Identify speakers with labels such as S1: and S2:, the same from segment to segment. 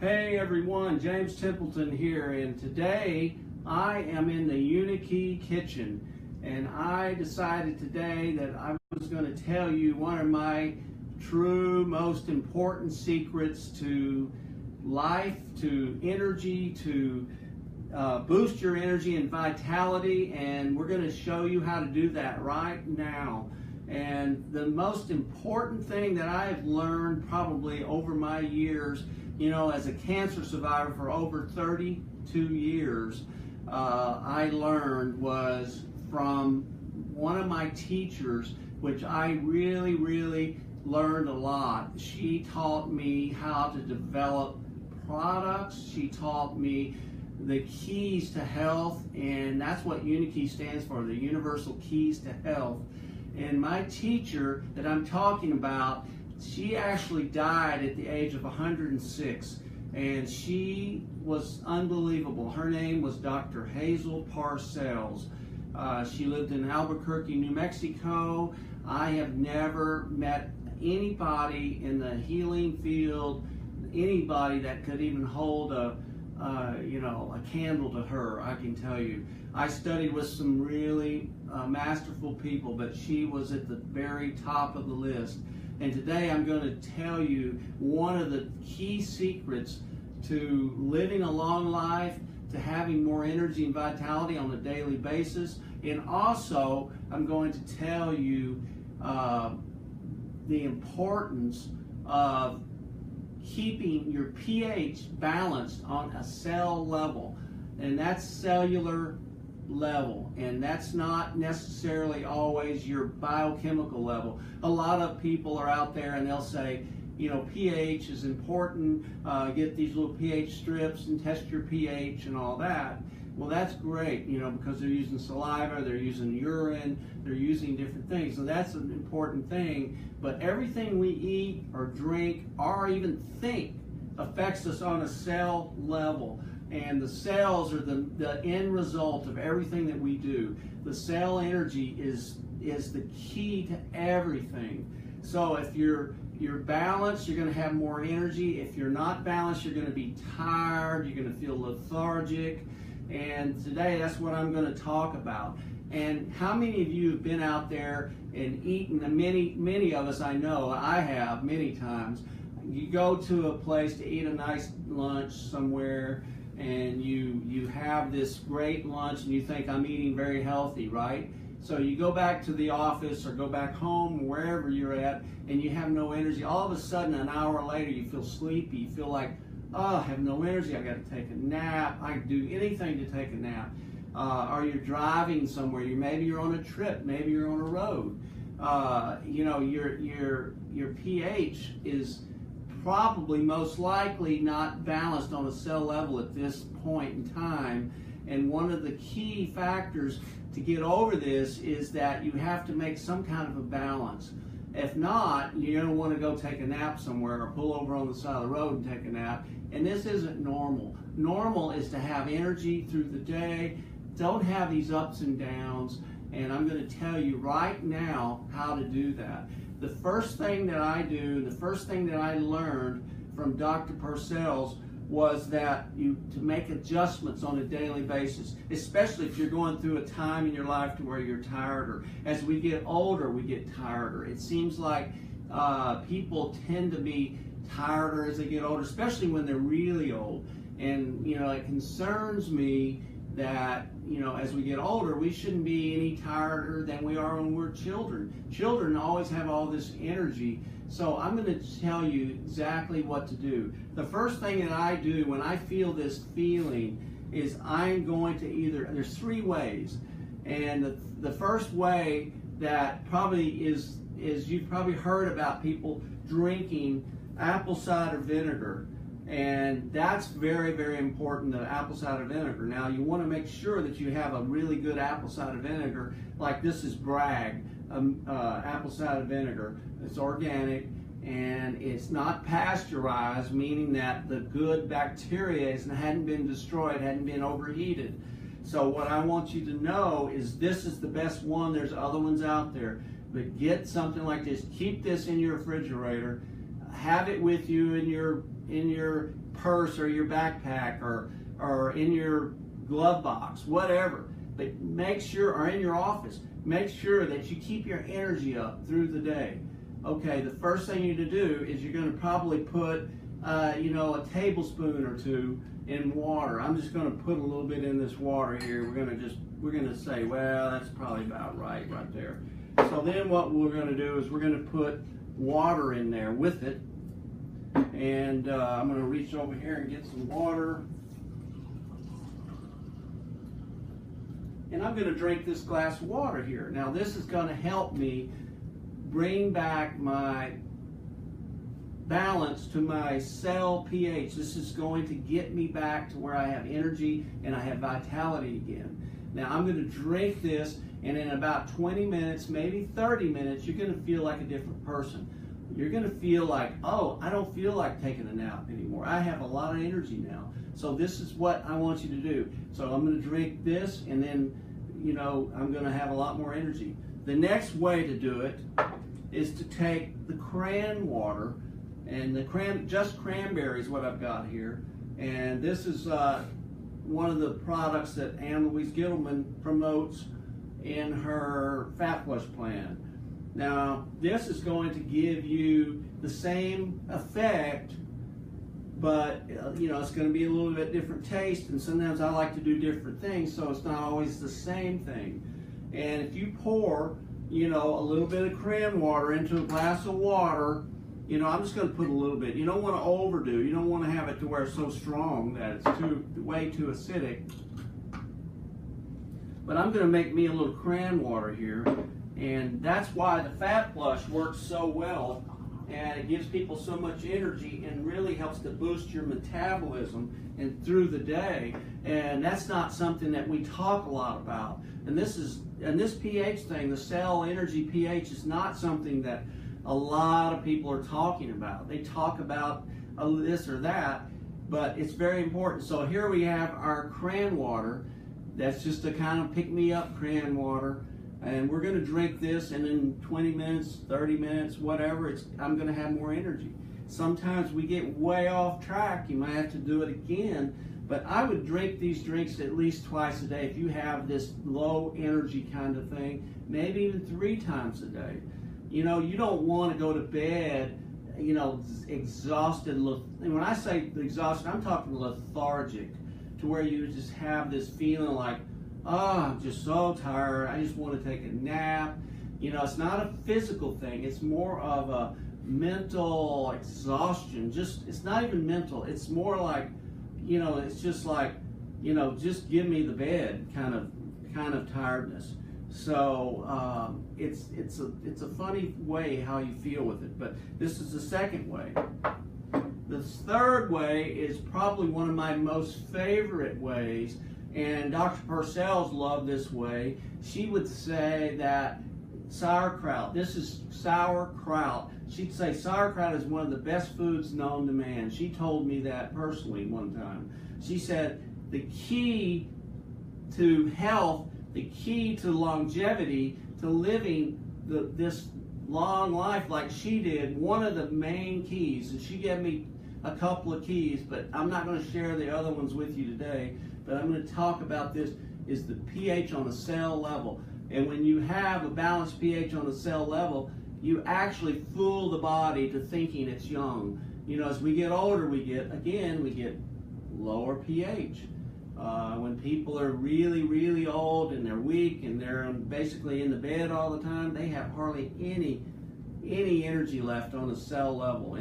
S1: Hey everyone, James Templeton here, and today I am in the UNI KEY kitchen, and I decided today that I was going to tell you one of my true most important secrets to life, to energy, to boost your energy and vitality, and we're going to show you how to do that right now. And the most important thing that I've learned probably over my years, as a cancer survivor for over 32 years, I learned was from one of my teachers, which I really learned a lot. She taught me how to develop products. She taught me the keys to health, and that's what UNI KEY stands for, the Universal Keys to Health. And my teacher that I'm talking about, she actually died at the age of 106, and she was unbelievable. Her name was Dr. Hazel Parcells. She lived in Albuquerque, New Mexico. I have never met anybody in the healing field, anybody that could even hold a candle to her, I can tell you. I studied with some really masterful people, but she was at the very top of the list. And today I'm going to tell you one of the key secrets to living a long life, to having more energy and vitality on a daily basis. And also, I'm going to tell you the importance of keeping your pH balanced on a cell level, and that's cellular level, and that's not necessarily always your biochemical level. A lot of people are out there and they'll say, pH is important, get these little pH strips and test your pH and all that. Well, that's great, because they're using saliva, they're using urine, they're using different things. So that's an important thing. But everything we eat or drink or even think affects us on a cell level. And the cells are the end result of everything that we do. The cell energy is the key to everything. So if you're balanced, you're going to have more energy. If you're not balanced, you're going to be tired, you're going to feel lethargic. And today, that's what I'm going to talk about. And how many of you have been out there and eaten? Many of us, I know, I have many times. You go to a place to eat a nice lunch somewhere, and you have this great lunch, and you think, I'm eating very healthy, right? So you go back to the office or go back home, wherever you're at, and you have no energy. All of a sudden, an hour later, you feel sleepy. You feel like, oh, I have no energy, I got to take a nap. I can do anything to take a nap. Or you're driving somewhere, maybe you're on a trip, maybe you're on a road. Your pH is probably most likely not balanced on a cell level at this point in time. And one of the key factors to get over this is that you have to make some kind of a balance. If not, you don't want to go take a nap somewhere or pull over on the side of the road and take a nap. And this isn't normal. Normal is to have energy through the day. Don't have these ups and downs. And I'm going to tell you right now how to do that. The first thing that I do, the first thing that I learned from Dr. Parcells was that to make adjustments on a daily basis, especially if you're going through a time in your life to where you're tireder. As we get older, we get tireder. It seems like people tend to be tireder as they get older, especially when they're really old. And it concerns me that as we get older, we shouldn't be any tireder than we are when we're children. Children always have all this energy. So I'm going to tell you exactly what to do. The first thing that I do when I feel this feeling is I'm going to there's three ways. And the first way that probably is you've probably heard about people drinking apple cider vinegar. And that's very important, the apple cider vinegar. Now, you want to make sure that you have a really good apple cider vinegar, like this is Bragg apple cider vinegar. It's organic, and it's not pasteurized, meaning that the good bacteria hadn't been destroyed, hadn't been overheated. So what I want you to know is this is the best one. There's other ones out there, but get something like this. Keep this in your refrigerator. have it with you in your purse or your backpack or in your glove box, whatever. But make sure, or in your office, make sure that you keep your energy up through the day. Okay, the first thing you need to do is you're going to probably put a tablespoon or two in water. I'm just going to put a little bit in this water here. We're going to say, well, that's probably about right there. So then what we're going to do is we're going to put water in there with it. And I'm going to reach over here and get some water. And I'm going to drink this glass of water here. Now this is going to help me bring back my balance to my cell pH. This is going to get me back to where I have energy and I have vitality again. Now I'm going to drink this, and in about 20 minutes, maybe 30 minutes, you're going to feel like a different person. You're going to feel like, oh, I don't feel like taking a nap anymore. I have a lot of energy now. So this is what I want you to do. So I'm going to drink this, and then, I'm going to have a lot more energy. The next way to do it is to take the cran water, and just cranberry is what I've got here. And this is one of the products that Ann Louise Gittleman promotes in her Fat Flush plan. Now, this is going to give you the same effect, but it's going to be a little bit different taste, and sometimes I like to do different things, so it's not always the same thing. And if you pour, a little bit of cran water into a glass of water, I'm just going to put a little bit. You don't want to overdo. You don't want to have it to where it's so strong that it's way too acidic. But I'm going to make me a little cran water here, and that's why the Fat Flush works so well, and it gives people so much energy and really helps to boost your metabolism and through the day. And that's not something that we talk a lot about. And this pH thing, the cell energy pH, is not something that a lot of people are talking about. They talk about this or that, but it's very important. So here we have our cran water. That's just a kind of pick-me-up cran water. And we're going to drink this, and in 20 minutes, 30 minutes, whatever, I'm going to have more energy. Sometimes we get way off track. You might have to do it again. But I would drink these drinks at least twice a day. If you have this low energy kind of thing, maybe even 3 times a day. You don't want to go to bed, exhausted. And when I say exhausted, I'm talking lethargic, to where you just have this feeling like, oh, I'm just so tired. I just want to take a nap. It's not a physical thing. It's more of a mental exhaustion. It's not even mental. It's more like, it's just like, just give me the bed kind of tiredness. So it's a funny way how you feel with it. But this is the second way. The third way is probably one of my most favorite ways, and Dr. Purcell's love this way. She would say that sauerkraut, this is sauerkraut. She'd say sauerkraut is one of the best foods known to man. She told me that personally one time. She said the key to health, the key to longevity, to living this long life like she did, one of the main keys, and she gave me a couple of keys, but I'm not going to share the other ones with you today, but I'm going to talk about this, is the pH on a cell level. And when you have a balanced pH on a cell level, you actually fool the body to thinking it's young. As we get older, we get lower pH. When people are really, really old and they're weak and they're basically in the bed all the time, they have hardly any energy left on the cell level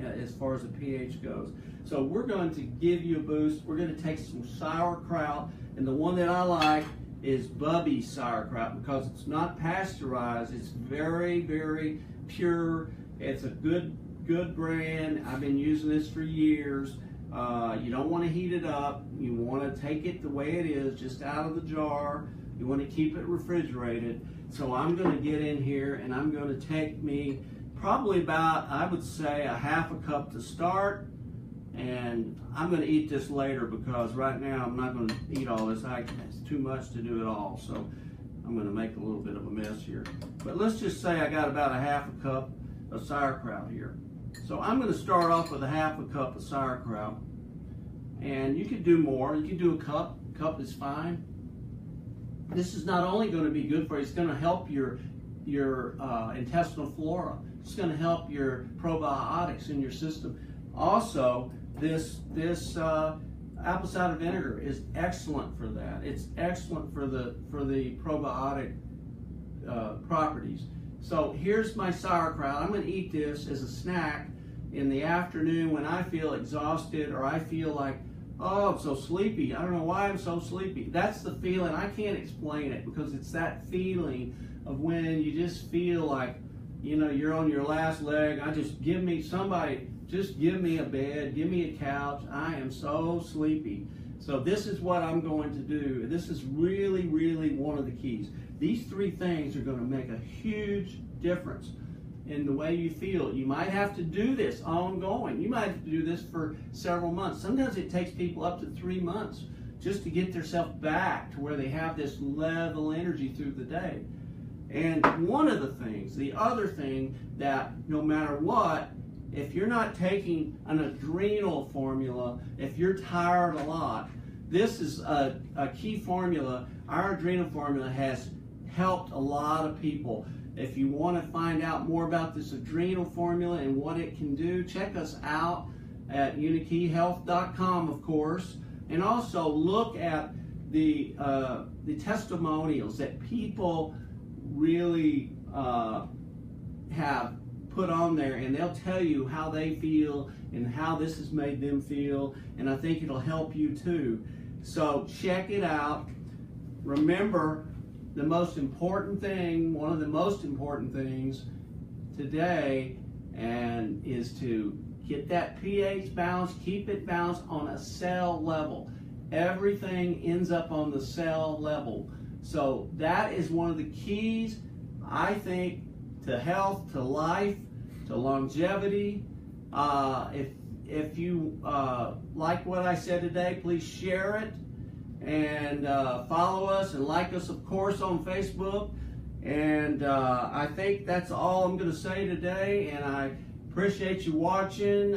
S1: as far as the pH goes. So we're going to give you a boost. We're going to take some sauerkraut, and the one that I like is Bubby sauerkraut because it's not pasteurized. It's very, very pure. It's a good brand. I've been using this for years. You don't want to heat it up. You want to take it the way it is, just out of the jar. You want to keep it refrigerated. So I'm going to get in here and I'm going to take me probably about, I would say, a half a cup to start. And I'm going to eat this later because right now I'm not going to eat all this. It's too much to do it all. So I'm going to make a little bit of a mess here. But let's just say I got about a half a cup of sauerkraut here. So I'm going to start off with a half a cup of sauerkraut. And you could do more. You could do a cup. Cup is fine. This is not only going to be good for you, it's going to help your intestinal flora. It's going to help your probiotics in your system. Also, this apple cider vinegar is excellent for that. It's excellent for the probiotic properties. So here's my sauerkraut. I'm going to eat this as a snack in the afternoon when I feel exhausted or I feel like, oh, I'm so sleepy. I don't know why I'm so sleepy. That's the feeling. I can't explain it because it's that feeling of when you just feel like, you know, you're on your last leg. Just give me a bed, give me a couch. I am so sleepy. So this is what I'm going to do. This is really, really one of the keys. These three things are going to make a huge difference in the way you feel. You might have to do this ongoing. You might have to do this for several months. Sometimes it takes people up to 3 months just to get themselves back to where they have this level energy through the day. And one of the other thing that no matter what, if you're not taking an adrenal formula, if you're tired a lot, this is a key formula. Our adrenal formula has helped a lot of people. If you want to find out more about this adrenal formula and what it can do, check us out at UNIKEYHealth.com, of course. And also look at the testimonials that people really have put on there, and they'll tell you how they feel and how this has made them feel, and I think it'll help you too. So check it out. Remember, the most important thing, one of the most important things today, and is to get that pH balanced, keep it balanced on a cell level. Everything ends up on the cell level. So that is one of the keys, I think, to health, to life, to longevity. If you like what I said today, please share it and follow us and like us, of course, on Facebook. And I think that's all I'm going to say today, and I appreciate you watching.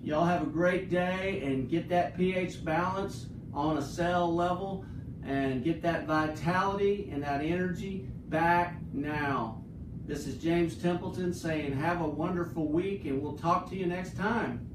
S1: Y'all have a great day, and get that pH balance on a cell level and get that vitality and that energy back now. This is James Templeton saying have a wonderful week, and we'll talk to you next time.